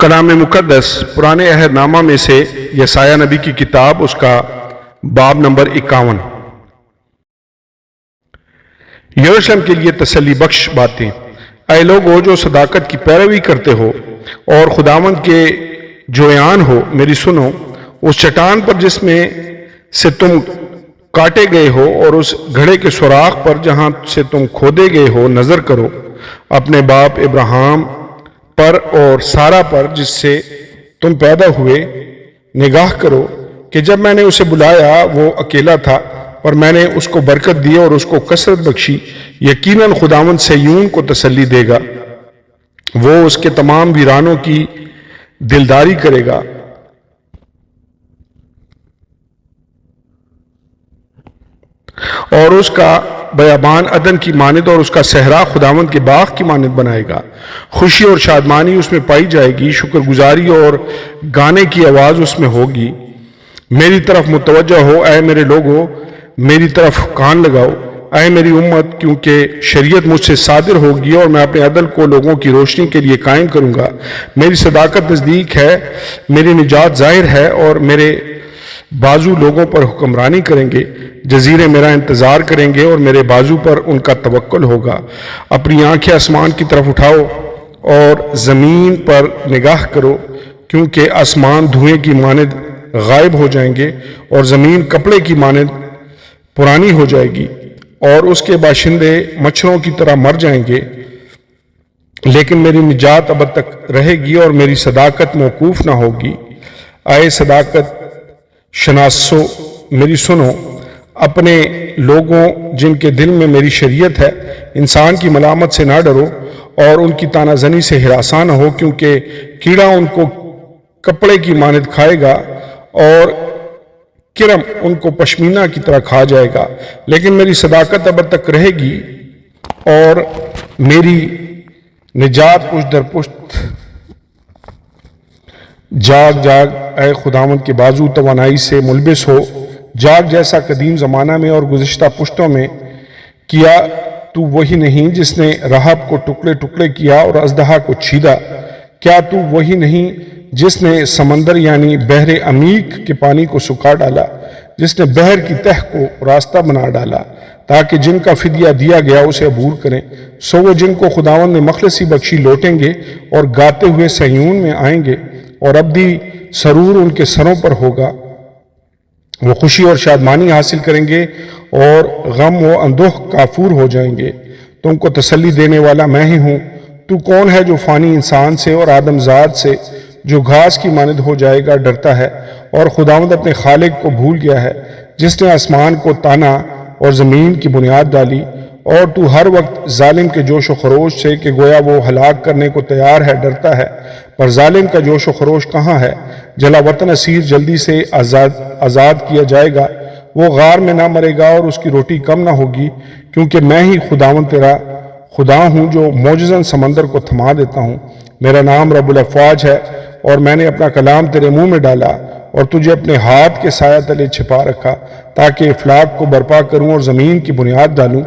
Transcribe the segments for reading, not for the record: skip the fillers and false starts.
کلام مقدس پرانے عہد نامہ میں سے یسایہ نبی کی کتاب، اس کا باب نمبر 51۔ یروشلم کے لیے تسلی بخش باتیں۔ اے لوگو جو صداقت کی پیروی کرتے ہو اور خداوند کے جویان ہو، میری سنو۔ اس چٹان پر جس میں سے تم کاٹے گئے ہو اور اس گھڑے کے سوراخ پر جہاں سے تم کھودے گئے ہو نظر کرو، اپنے باپ ابراہیم پر اور سارا پر جس سے تم پیدا ہوئے نگاہ کرو کہ جب میں نے اسے بلایا وہ اکیلا تھا، اور میں نے اس کو برکت دی اور اس کو کثرت بخشی۔ یقیناً خداوند صہیون کو تسلی دے گا، وہ اس کے تمام ویرانوں کی دلداری کرے گا۔ اور اس کا بیابان عدن کی مانند اور اس کا صحرا خداوند کے باغ کی مانند بنائے گا۔ خوشی اور شادمانی اس میں پائی جائے گی، شکر گزاری اور گانے کی آواز اس میں ہوگی۔ میری طرف متوجہ ہو اے میرے لوگو، میری طرف کان لگاؤ اے میری امت، کیونکہ شریعت مجھ سے صادر ہوگی اور میں اپنے عدل کو لوگوں کی روشنی کے لیے قائم کروں گا۔ میری صداقت نزدیک ہے، میری نجات ظاہر ہے، اور میرے بازو لوگوں پر حکمرانی کریں گے۔ جزیرے میرا انتظار کریں گے اور میرے بازو پر ان کا توکل ہوگا۔ اپنی آنکھیں آسمان کی طرف اٹھاؤ اور زمین پر نگاہ کرو، کیونکہ آسمان دھوئیں کی مانند غائب ہو جائیں گے اور زمین کپڑے کی مانند پرانی ہو جائے گی، اور اس کے باشندے مچھروں کی طرح مر جائیں گے۔ لیکن میری نجات ابد تک رہے گی اور میری صداقت موقوف نہ ہوگی۔ اے صداقت شناسو میری سنو، اپنے لوگوں جن کے دل میں میری شریعت ہے، انسان کی ملامت سے نہ ڈرو اور ان کی تانہ زنی سے ہراساں نہ ہو، کیونکہ کیڑا ان کو کپڑے کی مانند کھائے گا اور کرم ان کو پشمینہ کی طرح کھا جائے گا۔ لیکن میری صداقت ابد تک رہے گی اور میری نجات پشت در پشت۔ جاگ جاگ اے خداوند کے بازو توانائی سے ملبس ہو، جاگ جیسا قدیم زمانہ میں اور گزشتہ پشتوں میں کیا۔ تو وہی نہیں جس نے رہب کو ٹکڑے ٹکڑے کیا اور اژدہا کو چھیدا؟ کیا تو وہی نہیں جس نے سمندر یعنی بحر عمیق کے پانی کو سکھا ڈالا، جس نے بحر کی تہ کو راستہ بنا ڈالا، تاکہ جن کا فدیہ دیا گیا اسے عبور کریں؟ سو وہ جن کو خداوند نے مخلصی بخشی لوٹیں گے اور گاتے ہوئے صہیون میں آئیں گے، اور ابدی سرور ان کے سروں پر ہوگا۔ وہ خوشی اور شادمانی حاصل کریں گے اور غم و اندوہ کافور ہو جائیں گے۔ تم کو تسلی دینے والا میں ہی ہوں۔ تو کون ہے جو فانی انسان سے اور آدم زاد سے جو گھاس کی مانند ہو جائے گا ڈرتا ہے؟ اور خداوند اپنے خالق کو بھول گیا ہے، جس نے آسمان کو تانا اور زمین کی بنیاد ڈالی۔ اور تو ہر وقت ظالم کے جوش و خروش سے کہ گویا وہ ہلاک کرنے کو تیار ہے ڈرتا ہے، پر ظالم کا جوش و خروش کہاں ہے؟ جلا وطن اسیر جلدی سے آزاد کیا جائے گا، وہ غار میں نہ مرے گا اور اس کی روٹی کم نہ ہوگی، کیونکہ میں ہی خداوند تیرا خدا ہوں جو معجزاً سمندر کو تھما دیتا ہوں۔ میرا نام رب الافواج ہے، اور میں نے اپنا کلام تیرے منہ میں ڈالا اور تجھے اپنے ہاتھ کے سایہ تلے چھپا رکھا، تاکہ افلاک کو برپا کروں اور زمین کی بنیاد ڈالوں،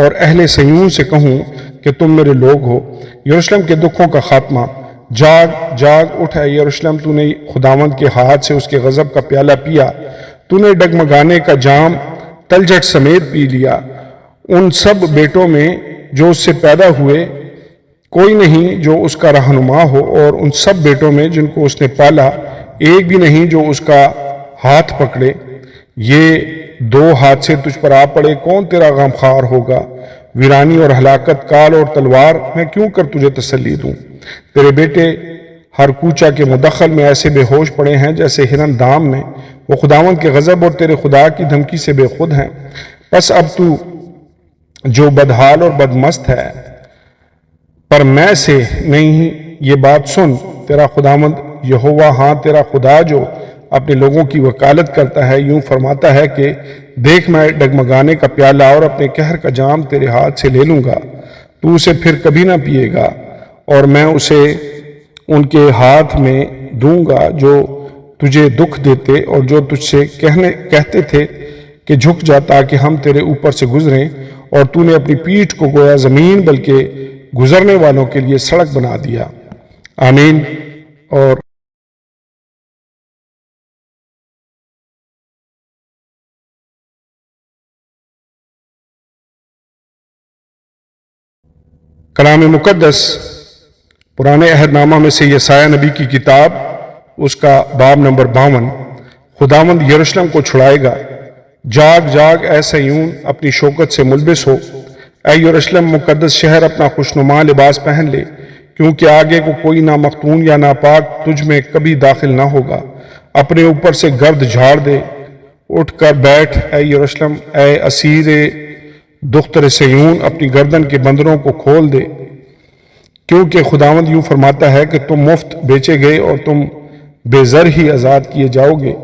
اور اہل صہیون سے کہوں کہ تم میرے لوگ ہو۔ یروشلم کے دکھوں کا خاتمہ۔ جاگ جاگ اٹھ اے یروشلم، تو نے خداوند کے ہاتھ سے اس کے غضب کا پیالہ پیا، تو نے ڈگمگانے کا جام تلجھٹ سمیت پی لیا۔ ان سب بیٹوں میں جو اس سے پیدا ہوئے کوئی نہیں جو اس کا رہنما ہو، اور ان سب بیٹوں میں جن کو اس نے پالا ایک بھی نہیں جو اس کا ہاتھ پکڑے۔ یہ دو حادثے تجھ پر آ پڑے، کون تیرا غمخوار ہوگا؟ ویرانی اور ہلاکت، کال اور تلوار، میں کیوں کر تجھے تسلی دوں؟ تیرے بیٹے ہر کوچہ کے مدخل میں ایسے بے ہوش پڑے ہیں جیسے ہرن دام میں، وہ خداوند کے غضب اور تیرے خدا کی دھمکی سے بے خود ہیں۔ بس اب تو جو بدحال اور بدمست ہے، پر میں سے نہیں، یہ بات سن، تیرا خداوند یہوہ ہاں تیرا خدا جو اپنے لوگوں کی وکالت کرتا ہے، یوں فرماتا ہے کہ دیکھ میں ڈگمگانے کا پیالہ اور اپنے قہر کا جام تیرے ہاتھ سے لے لوں گا، تو اسے پھر کبھی نہ پیے گا، اور میں اسے ان کے ہاتھ میں دوں گا جو تجھے دکھ دیتے اور جو تجھ سے کہتے تھے کہ جھک جا تاکہ ہم تیرے اوپر سے گزریں، اور تو نے اپنی پیٹھ کو گویا زمین بلکہ گزرنے والوں کے لیے سڑک بنا دیا۔ آمین۔ اور کلام مقدس پرانے عہد نامہ میں سے یسایہ نبی کی کتاب، اس کا باب نمبر 52، خداوند یروشلم کو چھڑائے گا۔ جاگ جاگ اے صہیون، اپنی شوکت سے ملبس ہو، اے یروشلم مقدس شہر اپنا خوشنما لباس پہن لے، کیونکہ آگے کو کوئی نامختون یا ناپاک تجھ میں کبھی داخل نہ ہوگا۔ اپنے اوپر سے گرد جھاڑ دے، اٹھ کر بیٹھ اے یروشلم، اے اسیر دختر صہیون، اپنی گردن کے بندروں کو کھول دے، کیونکہ خداوند یوں فرماتا ہے کہ تم مفت بیچے گئے اور تم بے زر ہی آزاد کیے جاؤ گے۔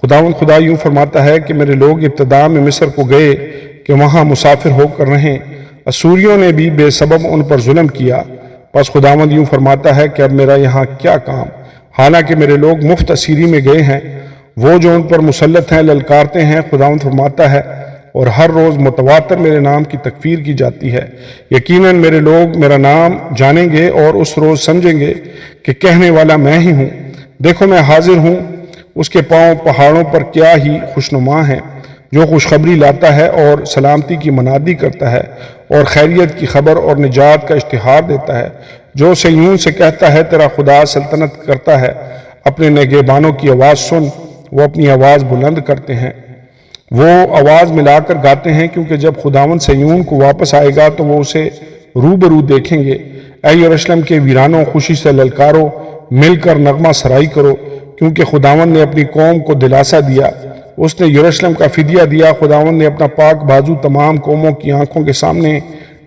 خداوند خدا یوں فرماتا ہے کہ میرے لوگ ابتدا میں مصر کو گئے کہ وہاں مسافر ہو کر رہیں، اسوریوں نے بھی بے سبب ان پر ظلم کیا، پس خداوند یوں فرماتا ہے کہ اب میرا یہاں کیا کام، حالانکہ میرے لوگ مفت اسیری میں گئے ہیں۔ وہ جو ان پر مسلط ہیں للکارتے ہیں، خداوند فرماتا ہے، اور ہر روز متواتر میرے نام کی تکفیر کی جاتی ہے۔ یقیناً میرے لوگ میرا نام جانیں گے اور اس روز سمجھیں گے کہ کہنے والا میں ہی ہوں۔ دیکھو میں حاضر ہوں، اس کے پاؤں پہاڑوں پر کیا ہی خوشنما ہیں، جو خوشخبری لاتا ہے اور سلامتی کی منادی کرتا ہے اور خیریت کی خبر اور نجات کا اشتہار دیتا ہے، جو صہیون سے کہتا ہے تیرا خدا سلطنت کرتا ہے۔ اپنے نگہبانوں کی آواز سن، وہ اپنی آواز بلند کرتے ہیں، وہ آواز ملا کر گاتے ہیں، کیونکہ جب خداوند صہیون کو واپس آئے گا تو وہ اسے روبرو دیکھیں گے۔ اے یروشلم کے ویرانوں، خوشی سے للکارو، مل کر نغمہ سرائی کرو، کیونکہ خداوند نے اپنی قوم کو دلاسا دیا، اس نے یروشلم کا فدیہ دیا۔ خداوند نے اپنا پاک بازو تمام قوموں کی آنکھوں کے سامنے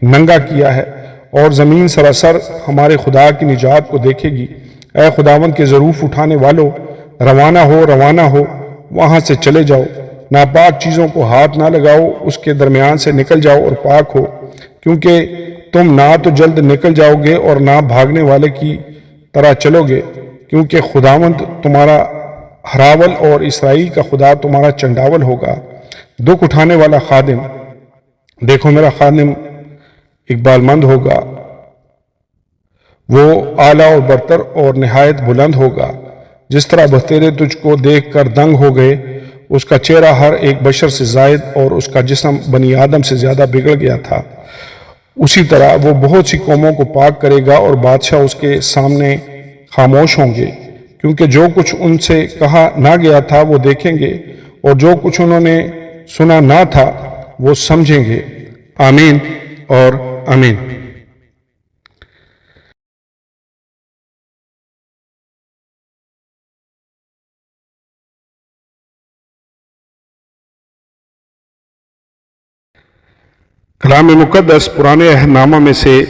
ننگا کیا ہے، اور زمین سراسر ہمارے خدا کی نجات کو دیکھے گی۔ اے خداوند کے ظروف اٹھانے والو، روانہ ہو، وہاں سے چلے جاؤ، ناپاک چیزوں کو ہاتھ نہ لگاؤ، اس کے درمیان سے نکل جاؤ اور پاک ہو، کیونکہ تم نہ تو جلد نکل جاؤ گے اور نہ بھاگنے والے کی طرح چلو گے، کیونکہ خداوند تمہارا ہراول اور اسرائیل کا خدا تمہارا چنڈاول ہوگا۔ دکھ اٹھانے والا خادم، دیکھو میرا خادم اقبال مند ہوگا، وہ اعلیٰ اور برتر اور نہایت بلند ہوگا۔ جس طرح بہتیرے تجھ کو دیکھ کر دنگ ہو گئے، اس کا چہرہ ہر ایک بشر سے زائد اور اس کا جسم بنی آدم سے زیادہ بگڑ گیا تھا، اسی طرح وہ بہت سی قوموں کو پاک کرے گا اور بادشاہ اس کے سامنے خاموش ہوں گے، کیونکہ جو کچھ ان سے کہا نہ گیا تھا وہ دیکھیں گے، اور جو کچھ انہوں نے سنا نہ تھا وہ سمجھیں گے۔ آمین اور آمین۔ کلام مقدس پرانے عہد نامہ میں سے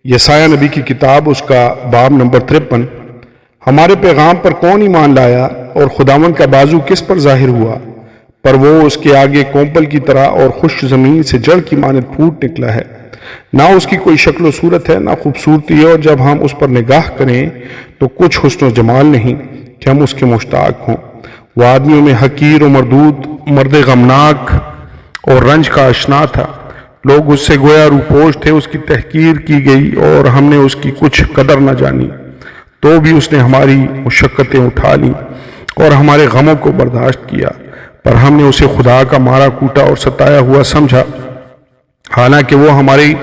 یسایہ نبی کی کتاب، اس کا باب نمبر 53، ہمارے پیغام پر کون ایمان لایا اور خداوند کا بازو کس پر ظاہر ہوا؟ پر وہ اس کے آگے کومپل کی طرح اور خشک زمین سے جڑ کی مانند پھوٹ نکلا ہے، نہ اس کی کوئی شکل و صورت ہے، نہ خوبصورتی ہے، اور جب ہم اس پر نگاہ کریں تو کچھ حسن و جمال نہیں کہ ہم اس کے مشتاق ہوں۔ وہ آدمیوں میں حقیر و مردود، مرد غمناک اور رنج کا اشنا تھا، لوگ اس سے گویا روپوش تھے، اس کی تحقیر کی گئی اور ہم نے اس کی کچھ قدر نہ جانی، تو بھی اس نے ہماری مشقتیں اٹھا لیں اور ہمارے غموں کو برداشت کیا، پر ہم نے اسے خدا کا مارا کوٹا اور ستایا ہوا سمجھا، حالانکہ وہ ہماری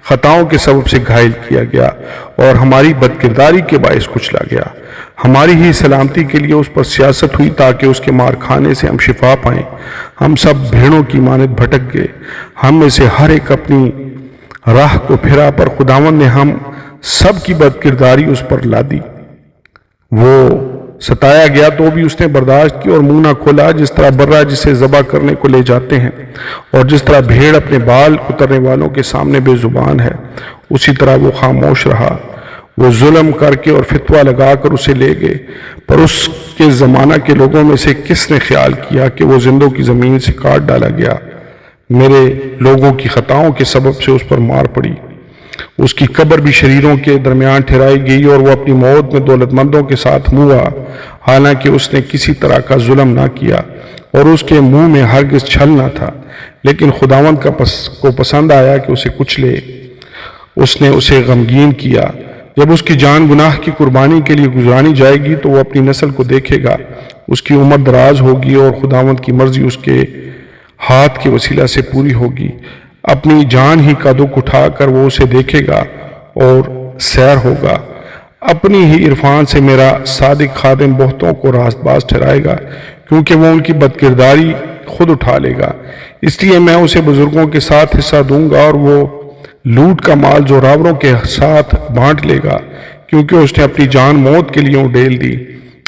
خطاؤں کے سبب سے گھائل کیا گیا اور ہماری بدکرداری کے باعث کچلا گیا۔ ہماری ہی سلامتی کے لیے اس پر سیاست ہوئی، تاکہ اس کے مار کھانے سے ہم شفا پائیں۔ ہم سب بھیڑوں کی مانند بھٹک گئے، ہم میں سے ہر ایک اپنی راہ کو پھرا، پر خداوند نے ہم سب کی بدکرداری اس پر لادی۔ وہ ستایا گیا تو بھی اس نے برداشت کی اور منہ نہ کھولا، جس طرح برہ جسے ذبح کرنے کو لے جاتے ہیں، اور جس طرح بھیڑ اپنے بال کترنے والوں کے سامنے بے زبان ہے، اسی طرح وہ خاموش رہا۔ وہ ظلم کر کے اور فتویٰ لگا کر اسے لے گئے، پر اس کے زمانہ کے لوگوں میں سے کس نے خیال کیا کہ وہ زندوں کی زمین سے کاٹ ڈالا گیا؟ میرے لوگوں کی خطاؤں کے سبب سے اس پر مار پڑی، اس کی قبر بھی شریروں کے درمیان ٹھہرائی گئی، اور وہ اپنی موت میں دولت مندوں کے ساتھ ہوا، حالانکہ اس نے کسی طرح کا ظلم نہ کیا اور اس کے منہ میں ہرگز چھل نہ تھا، لیکن خداوند کو پسند آیا کہ اسے کچلے، اس نے اسے غمگین کیا، جب اس کی جان گناہ کی قربانی کے لیے گزرانی جائے گی تو وہ اپنی نسل کو دیکھے گا، اس کی عمر دراز ہوگی اور خداوند کی مرضی اس کے ہاتھ کے وسیلہ سے پوری ہوگی۔ اپنی جان ہی کا دکھ اٹھا کر وہ اسے دیکھے گا اور سیر ہوگا۔ اپنی ہی عرفان سے میرا صادق خادم بہتوں کو راست باز ٹھہرائے گا، کیونکہ وہ ان کی بدکرداری خود اٹھا لے گا۔ اس لیے میں اسے بزرگوں کے ساتھ حصہ دوں گا اور وہ لوٹ کا مال زوراوروں کے ساتھ بانٹ لے گا، کیونکہ اس نے اپنی جان موت کے لیے اڈیل دی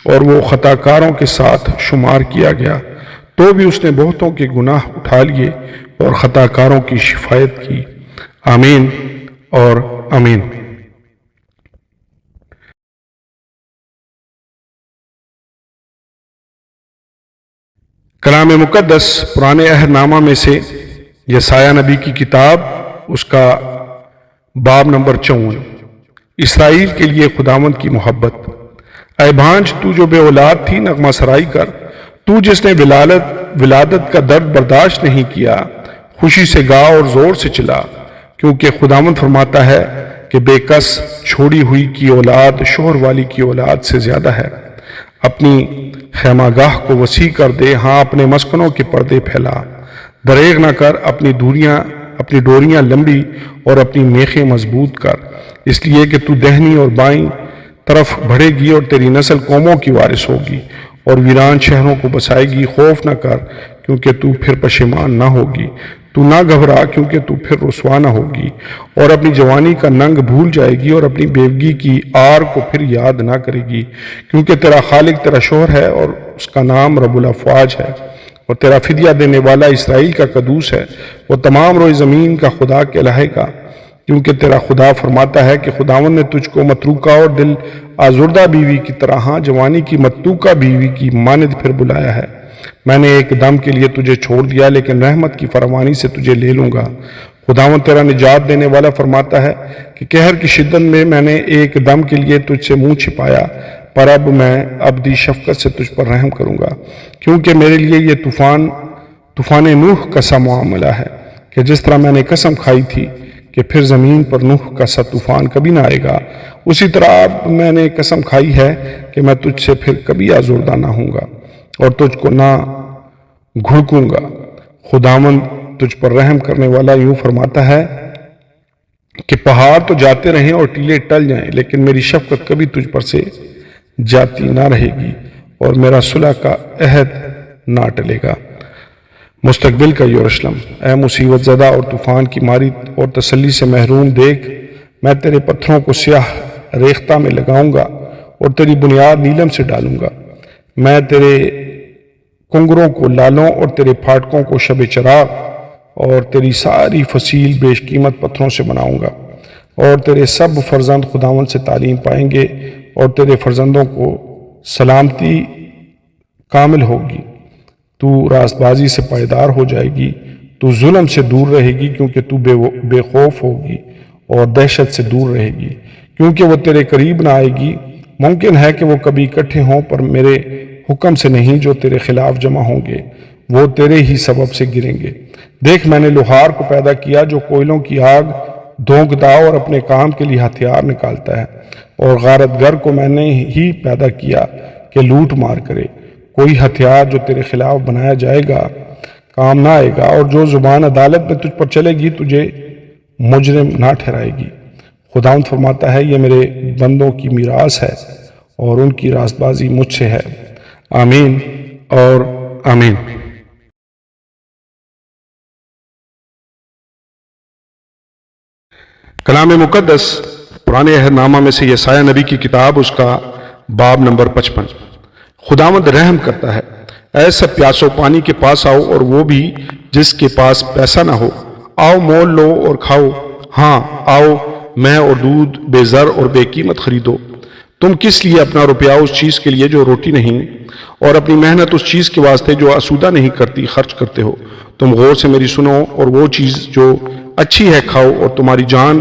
اور وہ خطا کاروں کے ساتھ شمار کیا گیا۔ تو بھی اس نے بہتوں کے گناہ اٹھا لیے اور خطا کاروں کی شفاعت کی۔ آمین اور آمین۔ کلام مقدس پرانے عہد نامہ میں سے یسایہ نبی کی کتاب، اس کا باب نمبر 54۔ اسرائیل کے لیے خداوند کی محبت۔ اے بھانج، تو جو بے اولاد تھی نغمہ سرائی کر، تو جس نے ولادت کا درد برداشت نہیں کیا، خوشی سے گا اور زور سے چلا، کیونکہ خداوند فرماتا ہے کہ بے کس چھوڑی ہوئی کی اولاد شوہر والی کی اولاد سے زیادہ ہے۔ اپنی خیمہ گاہ کو وسیع کر دے، ہاں اپنے مسکنوں کے پردے پھیلا۔ دریغ نہ کر، اپنی ڈوریاں لمبی اور اپنی میخیں مضبوط کر، اس لیے کہ تو دہنی اور بائیں طرف بڑھے گی اور تیری نسل قوموں کی وارث ہوگی اور ویران شہروں کو بسائے گی۔ خوف نہ کر، کیونکہ تو پھر پشیمان نہ ہوگی، تو نہ گھبرا، کیونکہ تو پھر رسوا نہ ہوگی، اور اپنی جوانی کا ننگ بھول جائے گی اور اپنی بیوگی کی آر کو پھر یاد نہ کرے گی، کیونکہ تیرا خالق تیرا شوہر ہے اور اس کا نام رب الافواج ہے، اور تیرا فدیہ دینے والا اسرائیل کا قدوس ہے۔ وہ تمام روئے زمین کا خدا کہلائے گا، کیونکہ تیرا خدا فرماتا ہے کہ خداوند نے تجھ کو متروکہ اور دل آزردہ بیوی کی طرح، ہاں جوانی کی متوکہ بیوی کی مانند پھر بلایا ہے۔ میں نے ایک دم کے لیے تجھے چھوڑ دیا، لیکن رحمت کی فراوانی سے تجھے لے لوں گا۔ خداوند تیرا نجات دینے والا فرماتا ہے کہ قہر کی شدت میں نے ایک دم کے لیے تجھ سے منہ چھپایا، پر اب میں ابدی شفقت سے تجھ پر رحم کروں گا، کیونکہ میرے لیے یہ طوفان نوح کا سا معاملہ ہے کہ جس طرح میں نے قسم کھائی تھی کہ پھر زمین پر نوح کا سا طوفان کبھی نہ آئے گا، اسی طرح اب میں نے قسم کھائی ہے کہ میں تجھ سے پھر کبھی آزردہ نہ ہوں گا اور تجھ کو نہ گھڑکوں گا۔ خداوند تجھ پر رحم کرنے والا یوں فرماتا ہے کہ پہاڑ تو جاتے رہیں اور ٹیلے ٹل جائیں، لیکن میری شفقت کبھی تجھ پر سے جاتی نہ رہے گی اور میرا صلح کا عہد نہ ٹلے گا۔ مستقبل کا یروشلم۔ اے مصیبت زدہ اور طوفان کی ماری اور تسلی سے محروم، دیکھ میں تیرے پتھروں کو سیاہ ریختہ میں لگاؤں گا اور تیری بنیاد نیلم سے ڈالوں گا۔ میں تیرے کنگروں کو لالوں اور تیرے پھاٹکوں کو شب چراغ اور تیری ساری فصیل بیش قیمت پتھروں سے بناؤں گا، اور تیرے سب فرزند خداوند سے تعلیم پائیں گے اور تیرے فرزندوں کو سلامتی کامل ہوگی۔ تو راست بازی سے پائیدار ہو جائے گی، تو ظلم سے دور رہے گی، کیونکہ تو بے خوف ہوگی اور دہشت سے دور رہے گی، کیونکہ وہ تیرے قریب نہ آئے گی۔ ممکن ہے کہ وہ کبھی اکٹھے ہوں، پر میرے حکم سے نہیں۔ جو تیرے خلاف جمع ہوں گے وہ تیرے ہی سبب سے گریں گے۔ دیکھ میں نے لوہار کو پیدا کیا جو کوئلوں کی آگ دھونکتا اور اپنے کام کے لیے ہتھیار نکالتا ہے، اور غارت گر کو میں نے ہی پیدا کیا کہ لوٹ مار کرے۔ کوئی ہتھیار جو تیرے خلاف بنایا جائے گا کام نہ آئے گا، اور جو زبان عدالت میں تجھ پر چلے گی تجھے مجرم نہ ٹھہرائے گی۔ خداوند فرماتا ہے یہ میرے بندوں کی میراث ہے اور ان کی راست بازی مجھ سے ہے۔ آمین اور آمین۔ کلام مقدس پرانے عہد نامہ میں سے یسایہ نبی کی کتاب، اس کا باب نمبر 55۔ خداوند رحم کرتا ہے، اے سب پیاسو پانی کے پاس آؤ، اور وہ بھی جس کے پاس پیسہ نہ ہو، آؤ مول لو اور کھاؤ، ہاں آؤ مے اور دودھ بے زر اور بے قیمت خریدو۔ تم کس لیے اپنا روپیہ اس چیز کے لیے جو روٹی نہیں، اور اپنی محنت اس چیز کے واسطے جو آسودہ نہیں کرتی خرچ کرتے ہو؟ تم غور سے میری سنو اور وہ چیز جو اچھی ہے کھاؤ، اور تمہاری جان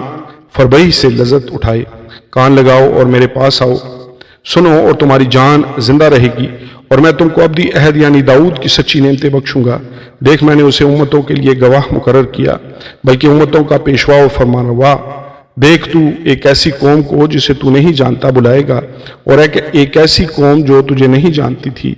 فربہی سے لذت اٹھائے۔ کان لگاؤ اور میرے پاس آؤ، سنو اور تمہاری جان زندہ رہے گی، اور میں تم کو ابدی عہد یعنی داؤد کی سچی نعمتیں بخشوں گا۔ دیکھ میں نے اسے امتوں کے لیے گواہ مقرر کیا، بلکہ امتوں کا پیشوا و فرمانروا۔ دیکھ تو ایک ایسی قوم کو جسے تو نہیں جانتا بلائے گا، اور ایک ایسی قوم جو تجھے نہیں جانتی تھی۔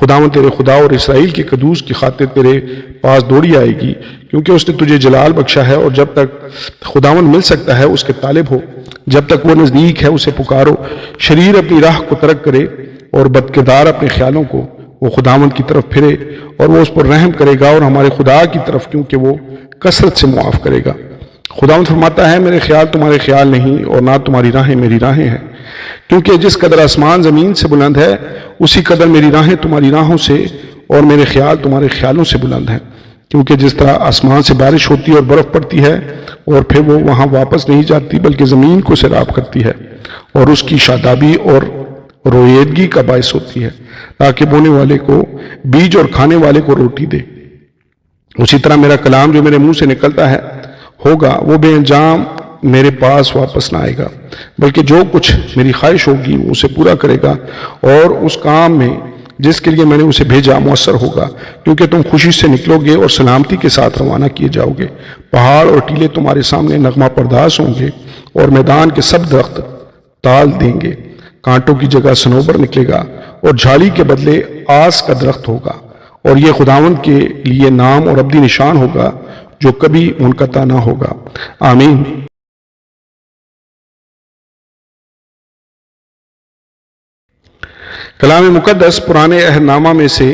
خداوند تیرے خدا اور اسرائیل کے قدوس کی خاطر تیرے پاس دوڑی آئے گی، کیونکہ اس نے تجھے جلال بخشا ہے، اور جب تک خداوند مل سکتا ہے اس کے طالب ہو، جب تک وہ نزدیک ہے اسے پکارو۔ شریر اپنی راہ کو ترک کرے اور بدکردار اپنے خیالوں کو، وہ خداوند کی طرف پھرے اور وہ اس پر رحم کرے گا، اور ہمارے خدا کی طرف، کیونکہ وہ کثرت سے معاف کرے گا۔ خداوند فرماتا ہے، میرے خیال تمہارے خیال نہیں، اور نہ تمہاری راہیں میری راہیں ہیں، کیونکہ جس قدر آسمان زمین سے بلند ہے اسی قدر میری راہیں تمہاری راہوں سے اور میرے خیال تمہارے خیالوں سے بلند ہیں۔ کیونکہ جس طرح آسمان سے بارش ہوتی ہے اور برف پڑتی ہے اور پھر وہ وہاں واپس نہیں جاتی بلکہ زمین کو سیراب کرتی ہے اور اس کی شادابی اور رویدگی کا باعث ہوتی ہے، تاکہ بونے والے کو بیج اور کھانے والے کو روٹی دے، اسی طرح میرا کلام جو میرے منہ سے نکلتا ہے ہوگا وہ بے انجام میرے پاس واپس نہ آئے گا، بلکہ جو کچھ میری خواہش ہوگی وہ اسے پورا کرے گا، اور اس کام میں جس کے لیے میں نے اسے بھیجا مؤثر ہوگا، کیونکہ تم خوشی سے نکلو گے اور سلامتی کے ساتھ روانہ کیے جاؤ گے۔ پہاڑ اور ٹیلے تمہارے سامنے نغمہ پرداز ہوں گے، اور میدان کے سب درخت تال دیں گے۔ کانٹوں کی جگہ صنوبر نکلے گا، اور جھاڑی کے بدلے آس کا درخت ہوگا، اور یہ خداوند کے لیے نام اور ابدی نشان ہوگا جو کبھی منقطع نہ ہوگا۔ آمین۔ کلام مقدس پرانے عہد نامہ میں سے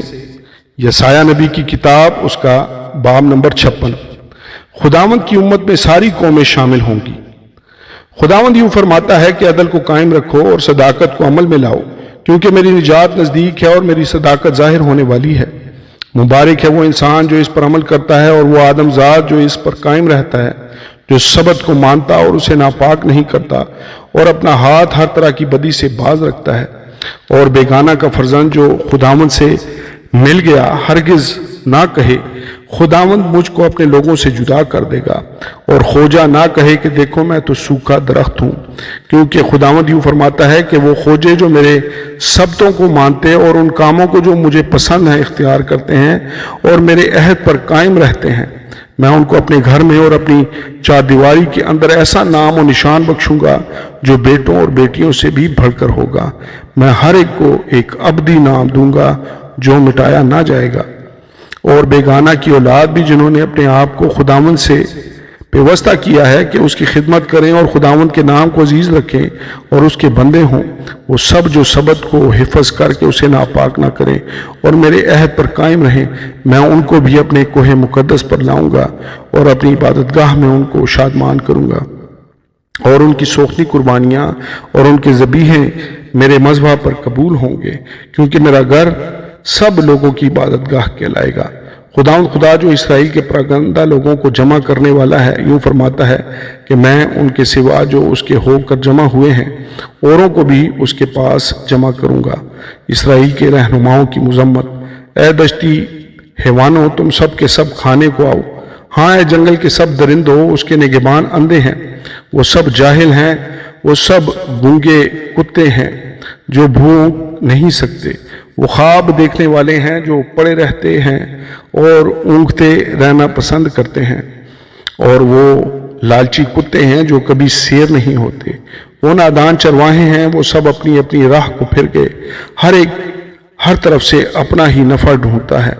یسایہ نبی کی کتاب، اس کا باب نمبر 56۔ خداوند کی امت میں ساری قومیں شامل ہوں گی۔ خداوند یوں فرماتا ہے کہ عدل کو قائم رکھو اور صداقت کو عمل میں لاؤ، کیونکہ میری نجات نزدیک ہے اور میری صداقت ظاہر ہونے والی ہے۔ مبارک ہے وہ انسان جو اس پر عمل کرتا ہے، اور وہ آدم زاد جو اس پر قائم رہتا ہے، جو سبت کو مانتا اور اسے ناپاک نہیں کرتا، اور اپنا ہاتھ ہر طرح کی بدی سے باز رکھتا ہے۔ اور بیگانہ کا فرزند جو خداوند سے مل گیا ہرگز نہ کہے خداوند مجھ کو اپنے لوگوں سے جدا کر دے گا، اور خوجہ نہ کہے کہ دیکھو میں تو سوکھا درخت ہوں، کیونکہ خداوند یوں فرماتا ہے کہ وہ خوجے جو میرے سبتوں کو مانتے اور ان کاموں کو جو مجھے پسند ہیں اختیار کرتے ہیں اور میرے عہد پر قائم رہتے ہیں، میں ان کو اپنے گھر میں اور اپنی چار دیواری کے اندر ایسا نام و نشان بخشوں گا جو بیٹوں اور بیٹیوں سے بھی بڑھ کر ہوگا۔ میں ہر ایک کو ایک ابدی نام دوں گا جو مٹایا نہ جائے گا۔ اور بیگانہ کی اولاد بھی جنہوں نے اپنے آپ کو خداوند سے پیوستہ کیا ہے کہ اس کی خدمت کریں اور خداوند کے نام کو عزیز رکھیں اور اس کے بندے ہوں، وہ سب جو سبت کو حفظ کر کے اسے ناپاک نہ کریں اور میرے عہد پر قائم رہیں، میں ان کو بھی اپنے کوہ مقدس پر لاؤں گا اور اپنی عبادت گاہ میں ان کو شادمان کروں گا، اور ان کی سوختی قربانیاں اور ان کے ذبیحیں میرے مذبح پر قبول ہوں گے، کیونکہ میرا گھر سب لوگوں کی عبادت گاہ کہلائے گا۔ خداوند خدا جو اسرائیل کے پراگندہ لوگوں کو جمع کرنے والا ہے یوں فرماتا ہے کہ میں ان کے سوا جو اس کے ہو کر جمع ہوئے ہیں اوروں کو بھی اس کے پاس جمع کروں گا۔ اسرائیل کے رہنماؤں کی مذمت۔ اے دشتی حیوانوں تم سب کے سب کھانے کو آؤ، ہاں اے جنگل کے سب درندوں اس کے نگہبان اندھے ہیں، وہ سب جاہل ہیں، وہ سب گونگے کتے ہیں جو بھونک نہیں سکتے، وہ خواب دیکھنے والے ہیں جو پڑے رہتے ہیں اور اونگتے رہنا پسند کرتے ہیں، اور وہ لالچی کتے ہیں جو کبھی سیر نہیں ہوتے، وہ نادان چرواہے ہیں، وہ سب اپنی اپنی راہ کو پھر گئے، ہر ایک ہر طرف سے اپنا ہی نفع ڈھونڈتا ہے،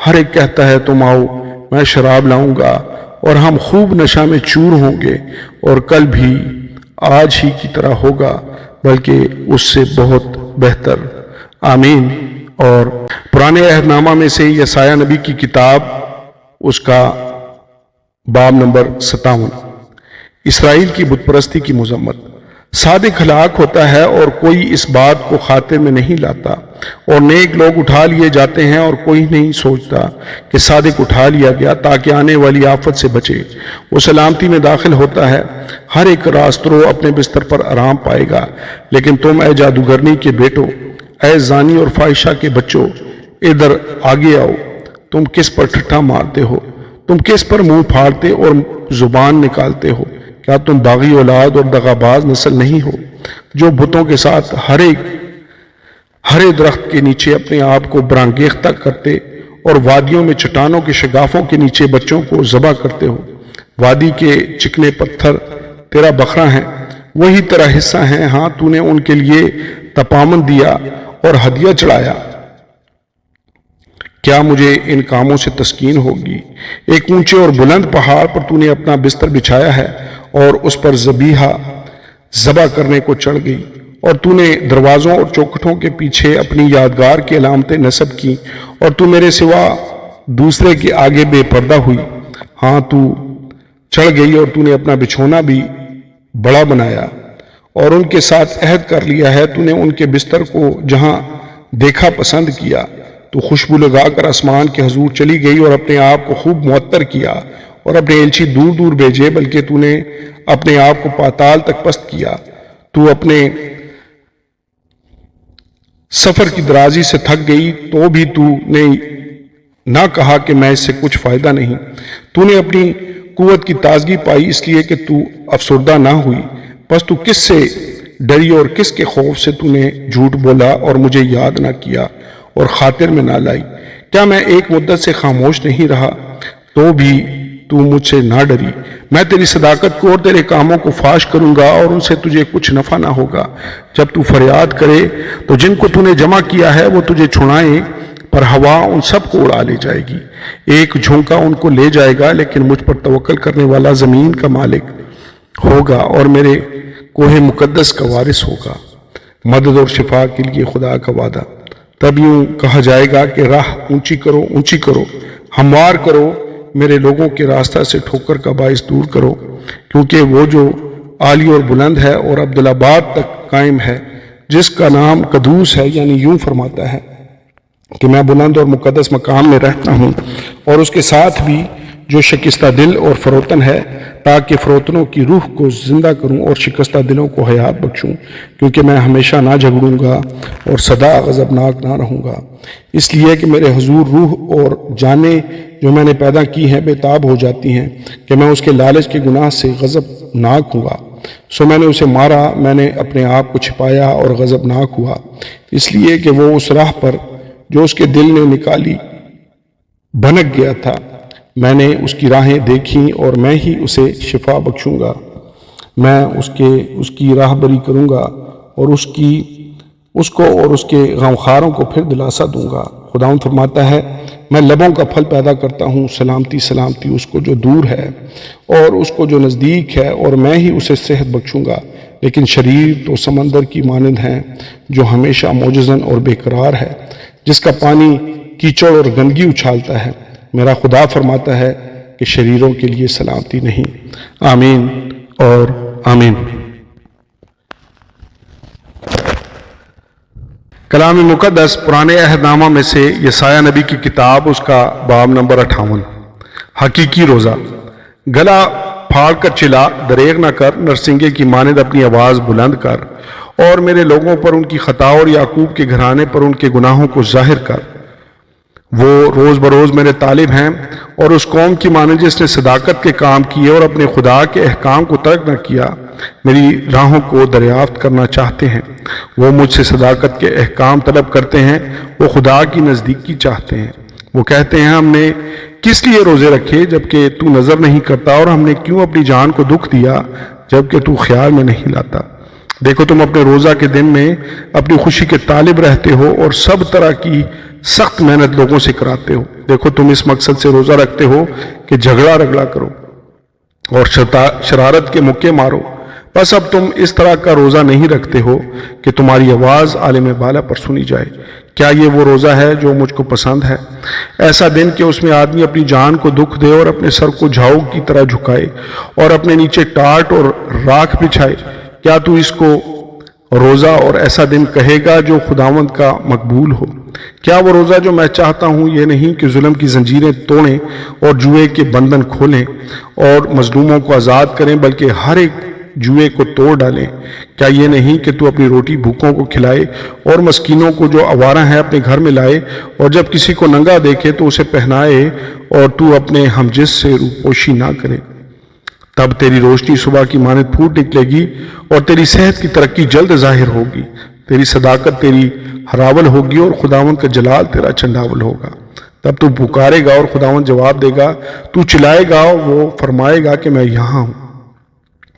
ہر ایک کہتا ہے تم آؤ میں شراب لاؤں گا اور ہم خوب نشہ میں چور ہوں گے، اور کل بھی آج ہی کی طرح ہوگا بلکہ اس سے بہت بہتر۔ آمین۔ اور پرانے عہد نامہ میں سے یسایہ نبی کی کتاب، اس کا باب نمبر 57۔ اسرائیل کی بت پرستی کی مذمت۔ صادق ہلاک ہوتا ہے اور کوئی اس بات کو خاطر میں نہیں لاتا، اور نیک لوگ اٹھا لیے جاتے ہیں اور کوئی نہیں سوچتا کہ صادق اٹھا لیا گیا تاکہ آنے والی آفت سے بچے۔ وہ سلامتی میں داخل ہوتا ہے، ہر ایک راسترو اپنے بستر پر آرام پائے گا، لیکن تم اے جادوگرنی کے بیٹو، اے زانی اور فاحشہ کے بچوں، ادھر آگے آؤ۔ تم کس پر ٹھٹھا مارتے ہو؟ تم کس پر منہ پھاڑتے اور زبان نکالتے ہو؟ کیا تم باغی اولاد اور دغاباز نسل نہیں ہو، جو بتوں کے ساتھ ہرے درخت کے نیچے اپنے آپ کو برانگیختہ کرتے اور وادیوں میں چٹانوں کے شگافوں کے نیچے بچوں کو ذبح کرتے ہو؟ وادی کے چکنے پتھر تیرا بکرا ہیں، وہی تیرا حصہ ہیں۔ ہاں تو نے ان کے لیے تپامن دیا اور ہدیہ چڑھایا۔ کیا مجھے ان کاموں سے تسکین ہوگی؟ ایک اونچے اور بلند پہاڑ پر تو نے اپنا بستر بچھایا ہے اور اس پر ذبح کرنے کو چڑھ گئی، اور تو نے دروازوں اور چوکھٹوں کے پیچھے اپنی یادگار کی علامتیں نصب کی، اور تو میرے سوا دوسرے کے آگے بے پردہ ہوئی۔ ہاں تو چڑھ گئی اور تو نے اپنا بچھونا بھی بڑا بنایا اور ان کے ساتھ عہد کر لیا ہے۔ تو نے ان کے بستر کو جہاں دیکھا پسند کیا۔ تو خوشبو لگا کر آسمان کے حضور چلی گئی اور اپنے آپ کو خوب معطر کیا اور اپنے ایلچی دور دور بھیجے، بلکہ تو نے اپنے آپ کو پاتال تک پست کیا۔ تو اپنے سفر کی درازی سے تھک گئی تو بھی تو نے نہ کہا کہ میں اس سے کچھ فائدہ نہیں۔ تو نے اپنی قوت کی تازگی پائی اس لیے کہ تو افسردہ نہ ہوئی۔ پس تو کس سے ڈری اور کس کے خوف سے تو نے جھوٹ بولا اور مجھے یاد نہ کیا اور خاطر میں نہ لائی؟ کیا میں ایک مدت سے خاموش نہیں رہا تو بھی تو مجھ سے نہ ڈری؟ میں تیری صداقت کو اور تیرے کاموں کو فاش کروں گا اور ان سے تجھے کچھ نفع نہ ہوگا۔ جب تو فریاد کرے تو جن کو تو نے جمع کیا ہے وہ تجھے چھڑائیں، پر ہوا ان سب کو اڑا لے جائے گی۔ ایک جھونکا ان کو لے جائے گا، لیکن مجھ پر توکل کرنے والا زمین کا مالک ہوگا اور میرے کوہ مقدس کا وارث ہوگا۔ مدد اور شفا کے لیے خدا کا وعدہ۔ تب یوں کہا جائے گا کہ راہ اونچی کرو، اونچی کرو، ہموار کرو، میرے لوگوں کے راستہ سے ٹھوکر کا باعث دور کرو، کیونکہ وہ جو عالی اور بلند ہے اور عبدالآباد تک قائم ہے، جس کا نام قدوس ہے، یعنی یوں فرماتا ہے کہ میں بلند اور مقدس مقام میں رہتا ہوں، اور اس کے ساتھ بھی جو شکستہ دل اور فروتن ہے، تاکہ فروتنوں کی روح کو زندہ کروں اور شکستہ دلوں کو حیات بخشوں، کیونکہ میں ہمیشہ نہ جھگڑوں گا اور سدا غضبناک نہ رہوں گا، اس لیے کہ میرے حضور روح اور جانیں جو میں نے پیدا کی ہیں بے تاب ہو جاتی ہیں کہ میں اس کے لالچ کے گناہ سے غضبناک ہوا۔ سو میں نے اسے مارا، میں نے اپنے آپ کو چھپایا اور غضبناک ہوا، اس لیے کہ وہ اس راہ پر جو اس کے دل نے نکالی بھنک گیا تھا۔ میں نے اس کی راہیں دیکھیں اور میں ہی اسے شفا بخشوں گا۔ میں اس کی راہبری کروں گا اور اس کو اور اس کے غمخواروں کو پھر دلاسا دوں گا۔ خداوند فرماتا ہے، میں لبوں کا پھل پیدا کرتا ہوں، سلامتی سلامتی اس کو جو دور ہے اور اس کو جو نزدیک ہے، اور میں ہی اسے صحت بخشوں گا۔ لیکن شریر تو سمندر کی مانند ہیں جو ہمیشہ موجزن اور بے قرار ہے، جس کا پانی کیچڑ اور گندگی اچھالتا ہے۔ میرا خدا فرماتا ہے کہ شریروں کے لیے سلامتی نہیں۔ آمین اور آمین۔ کلام مقدس پرانے عہد نامہ میں سے یسایہ نبی کی کتاب، اس کا باب نمبر 58۔ حقیقی روزہ۔ گلا پھاڑ کر چلا، دریغ نہ کر، نرسنگے کی مانند اپنی آواز بلند کر، اور میرے لوگوں پر ان کی خطا اور یعقوب کے گھرانے پر ان کے گناہوں کو ظاہر کر۔ وہ روز بروز میرے طالب ہیں، اور اس قوم کی مانند جس نے صداقت کے کام کیے اور اپنے خدا کے احکام کو ترک نہ کیا، میری راہوں کو دریافت کرنا چاہتے ہیں۔ وہ مجھ سے صداقت کے احکام طلب کرتے ہیں، وہ خدا کی نزدیکی چاہتے ہیں۔ وہ کہتے ہیں، ہم نے کس لیے روزے رکھے جبکہ تو نظر نہیں کرتا، اور ہم نے کیوں اپنی جان کو دکھ دیا جبکہ تو خیال میں نہیں لاتا۔ دیکھو، تم اپنے روزہ کے دن میں اپنی خوشی کے طالب رہتے ہو اور سب طرح کی سخت محنت لوگوں سے کراتے ہو۔ دیکھو، تم اس مقصد سے روزہ رکھتے ہو کہ جھگڑا رگڑا کرو اور شرارت کے مکے مارو۔ بس اب تم اس طرح کا روزہ نہیں رکھتے ہو کہ تمہاری آواز عالم بالا پر سنی جائے۔ کیا یہ وہ روزہ ہے جو مجھ کو پسند ہے؟ ایسا دن کہ اس میں آدمی اپنی جان کو دکھ دے اور اپنے سر کو جھاؤ کی طرح جھکائے اور اپنے نیچے ٹاٹ اور راکھ بچھائے۔ کیا تو اس کو روزہ اور ایسا دن کہے گا جو خداوند کا مقبول ہو؟ کیا وہ روزہ جو میں چاہتا ہوں یہ نہیں کہ ظلم کی زنجیریں توڑیں اور جوئے کے بندھن کھولیں اور مظلوموں کو آزاد کریں، بلکہ ہر ایک جوئے کو توڑ ڈالیں؟ کیا یہ نہیں کہ تو اپنی روٹی بھوکوں کو کھلائے اور مسکینوں کو جو آوارہ ہیں اپنے گھر میں لائے، اور جب کسی کو ننگا دیکھے تو اسے پہنائے، اور تو اپنے ہمجس سے روپوشی نہ کرے؟ تب تیری روشنی صبح کی مانند پھوٹ نکلے گی اور تیری صحت کی ترقی جلد ظاہر ہوگی۔ تیری صداقت تیری ہراول ہوگی اور خداوند کا جلال تیرا چنڈاول ہوگا۔ تب تو پکارے گا اور خداوند جواب دے گا، تو چلائے گا اور وہ فرمائے گا کہ میں یہاں ہوں۔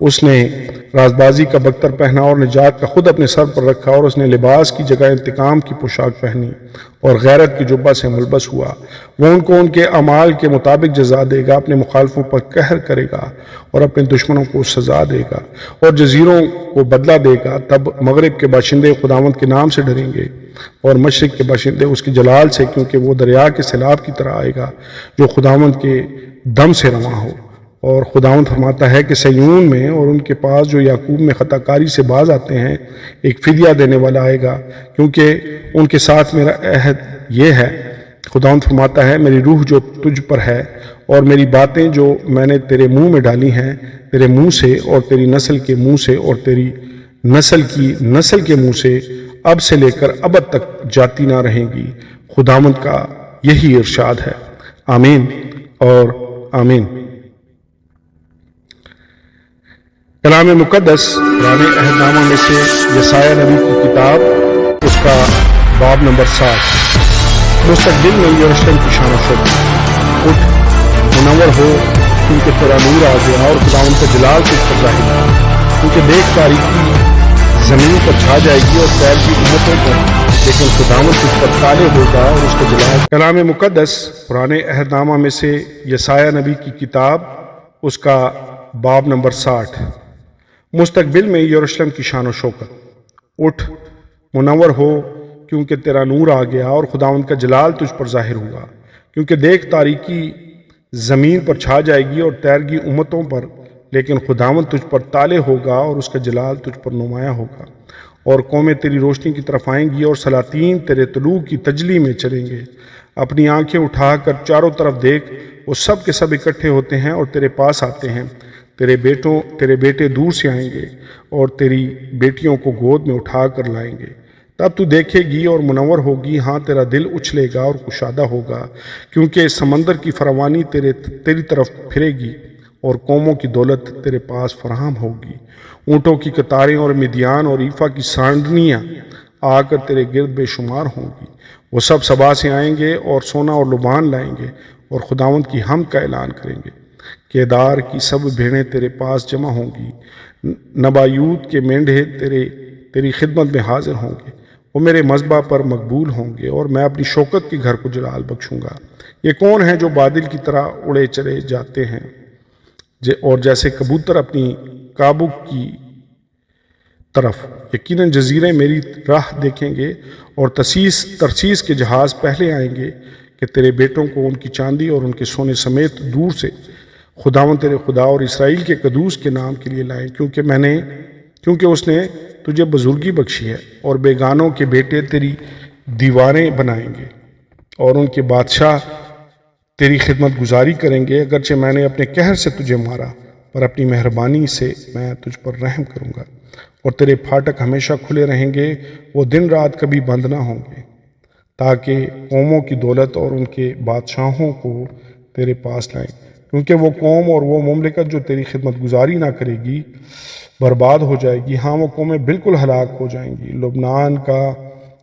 اس نے رازبازی کا بختر پہنا اور نجات کا خود اپنے سر پر رکھا، اور اس نے لباس کی جگہ انتقام کی پوشاک پہنی اور غیرت کی جبہ سے ملبس ہوا۔ وہ ان کو ان کے اعمال کے مطابق جزا دے گا، اپنے مخالفوں پر قہر کرے گا اور اپنے دشمنوں کو سزا دے گا اور جزیروں کو بدلہ دے گا۔ تب مغرب کے باشندے خداوند کے نام سے ڈریں گے اور مشرق کے باشندے اس کے جلال سے، کیونکہ وہ دریا کے سیلاب کی طرح آئے گا جو خداوند کے دم سے رواں ہو۔ اور خداوند فرماتا ہے کہ سیون میں اور ان کے پاس جو یعقوب میں خطا کاری سے باز آتے ہیں ایک فدیہ دینے والا آئے گا، کیونکہ ان کے ساتھ میرا عہد یہ ہے۔ خداوند فرماتا ہے میری روح جو تجھ پر ہے اور میری باتیں جو میں نے تیرے منہ میں ڈالی ہیں، تیرے منہ سے اور تیری نسل کے منہ سے اور تیری نسل کی نسل کے منہ سے اب سے لے کر ابد تک جاتی نہ رہیں گی۔ خداوند کا یہی ارشاد ہے۔ آمین اور آمین۔ کلام مقدس پرانے عہد نامہ میں سے یسایہ نبی کی کتاب، اس کا باب نمبر 60۔ مستقبل میں یروشلم کی شان و شوکت، اٹھ منور ہو کیونکہ تیرا نور آ گیا اور خداوند کا جلال تجھ پر ظاہر ہوا، کیونکہ دیکھ تاریکی زمین پر چھا جائے گی اور پھیل کی امتوں پر، لیکن خداوند تجھ پر طالع ہوگا اور اس کا جلال۔ کلام مقدس پرانے عہد نامہ میں سے یسایہ نبی کی کتاب، اس کا باب نمبر 60۔ مستقبل میں یروشلم کی شان و شوکت، اٹھ منور ہو کیونکہ تیرا نور آ گیا اور خداوند کا جلال تجھ پر ظاہر ہوا، کیونکہ دیکھ تاریکی زمین پر چھا جائے گی اور تیرگی امتوں پر، لیکن خداوند تجھ پر طالع ہوگا اور اس کا جلال تجھ پر نمایاں ہوگا۔ اور قومیں تیری روشنی کی طرف آئیں گی اور سلاطین تیرے طلوع کی تجلی میں چلیں گے۔ اپنی آنکھیں اٹھا کر چاروں طرف دیکھ، وہ سب کے سب اکٹھے ہوتے ہیں اور تیرے پاس آتے ہیں۔ تیرے بیٹے دور سے آئیں گے اور تیری بیٹیوں کو گود میں اٹھا کر لائیں گے۔ تب تو دیکھے گی اور منور ہوگی، ہاں تیرا دل اچھلے گا اور کشادہ ہوگا، کیونکہ سمندر کی فراوانی تیری طرف پھرے گی اور قوموں کی دولت تیرے پاس فراہم ہوگی۔ اونٹوں کی قطاریں اور مدیان اور ایفا کی سانڈنیاں آ کر تیرے گرد بے شمار ہوں گی۔ وہ سب سبا سے آئیں گے اور سونا اور لبان لائیں گے اور خداوند کی حمد کا اعلان کریں گے۔ کیدار کی سب بھیڑیں تیرے پاس جمع ہوں گی، نبایوت کے مینڈھے تیری خدمت میں حاضر ہوں گے۔ وہ میرے مذبح پر مقبول ہوں گے اور میں اپنی شوکت کے گھر کو جلال بخشوں گا۔ یہ کون ہیں جو بادل کی طرح اڑے چلے جاتے ہیں اور جیسے کبوتر اپنی قابو کی طرف؟ یقیناً جزیرے میری راہ دیکھیں گے اور ترسیس کے جہاز پہلے آئیں گے کہ تیرے بیٹوں کو ان کی چاندی اور ان کے سونے سمیت دور سے خداوند تیرے خدا اور اسرائیل کے قدوس کے نام کے لیے لائیں، کیونکہ اس نے تجھے بزرگی بخشی ہے، اور بیگانوں کے بیٹے تیری دیواریں بنائیں گے اور ان کے بادشاہ تیری خدمت گزاری کریں گے۔ اگرچہ میں نے اپنے قہر سے تجھے مارا، پر اپنی مہربانی سے میں تجھ پر رحم کروں گا، اور تیرے پھاٹک ہمیشہ کھلے رہیں گے، وہ دن رات کبھی بند نہ ہوں گے، تاکہ قوموں کی دولت اور ان کے بادشاہوں کو تیرے پاس لائیں، کیونکہ وہ قوم اور وہ مملکت جو تیری خدمت گزاری نہ کرے گی برباد ہو جائے گی۔ ہاں وہ قومیں بالکل ہلاک ہو جائیں گی۔ لبنان کا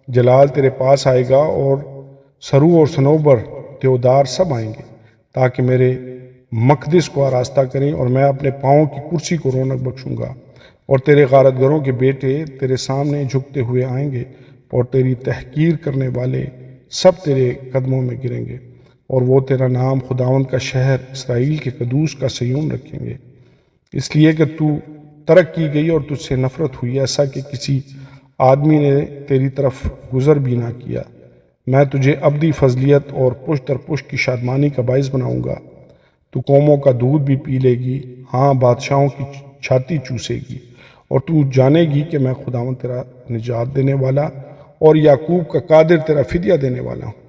جلال تیرے پاس آئے گا اور سرو اور صنوبر دیودار سب آئیں گے، تاکہ میرے مقدس کو آراستہ کریں، اور میں اپنے پاؤں کی کرسی کو رونق بخشوں گا، اور تیرے غارت گروں کے بیٹے تیرے سامنے جھکتے ہوئے آئیں گے، اور تیری تحقیر کرنے والے سب تیرے قدموں میں گریں گے، اور وہ تیرا نام خداوند کا شہر اسرائیل کے قدوس کا سیون رکھیں گے، اس لیے کہ تو ترک کی گئی اور تجھ سے نفرت ہوئی، ایسا کہ کسی آدمی نے تیری طرف گزر بھی نہ کیا۔ میں تجھے ابدی فضلیت اور پشت در پشت کی شادمانی کا باعث بناؤں گا۔ تو قوموں کا دودھ بھی پی لے گی، ہاں بادشاہوں کی چھاتی چوسے گی، اور تو جانے گی کہ میں خداوند تیرا نجات دینے والا اور یعقوب کا قادر تیرا فدیہ دینے والا ہوں۔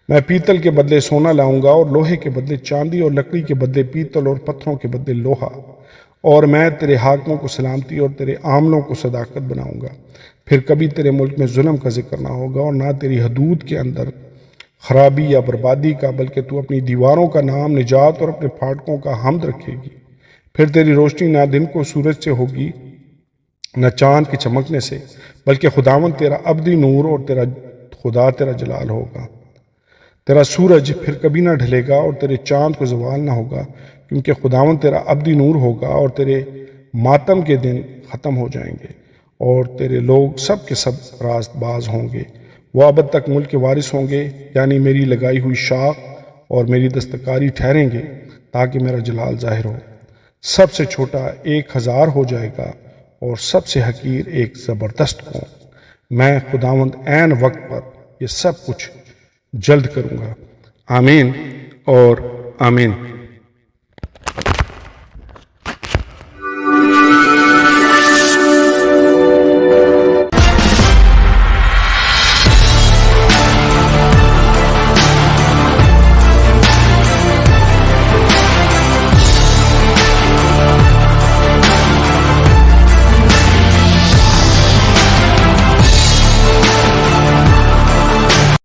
میں پیتل کے بدلے سونا لاؤں گا اور لوہے کے بدلے چاندی اور لکڑی کے بدلے پیتل اور پتھروں کے بدلے لوہا، اور میں تیرے حاکموں کو سلامتی اور تیرے عاملوں کو صداقت بناؤں گا۔ پھر کبھی تیرے ملک میں ظلم کا ذکر نہ ہوگا، اور نہ تیری حدود کے اندر خرابی یا بربادی کا، بلکہ تو اپنی دیواروں کا نام نجات اور اپنے پھاٹکوں کا حمد رکھے گی۔ پھر تیری روشنی نہ دن کو سورج سے ہوگی نہ چاند کے چمکنے سے، بلکہ خداوند تیرا ابدی نور اور تیرا خدا تیرا جلال ہوگا۔ تیرا سورج پھر کبھی نہ ڈھلے گا اور تیرے چاند کو زوال نہ ہوگا، کیونکہ خداوند تیرا ابدی نور ہوگا اور تیرے ماتم کے دن ختم ہو جائیں گے اور تیرے لوگ سب کے سب راست باز ہوں گے۔ وہ ابد تک ملک کے وارث ہوں گے، یعنی میری لگائی ہوئی شاخ اور میری دستکاری ٹھہریں گے تاکہ میرا جلال ظاہر ہو۔ سب سے چھوٹا 1000 ہو جائے گا اور سب سے حقیر ایک زبردست قوم۔ میں خداوند عین وقت پر یہ سب کچھ جلد کروں گا۔ آمین اور آمین۔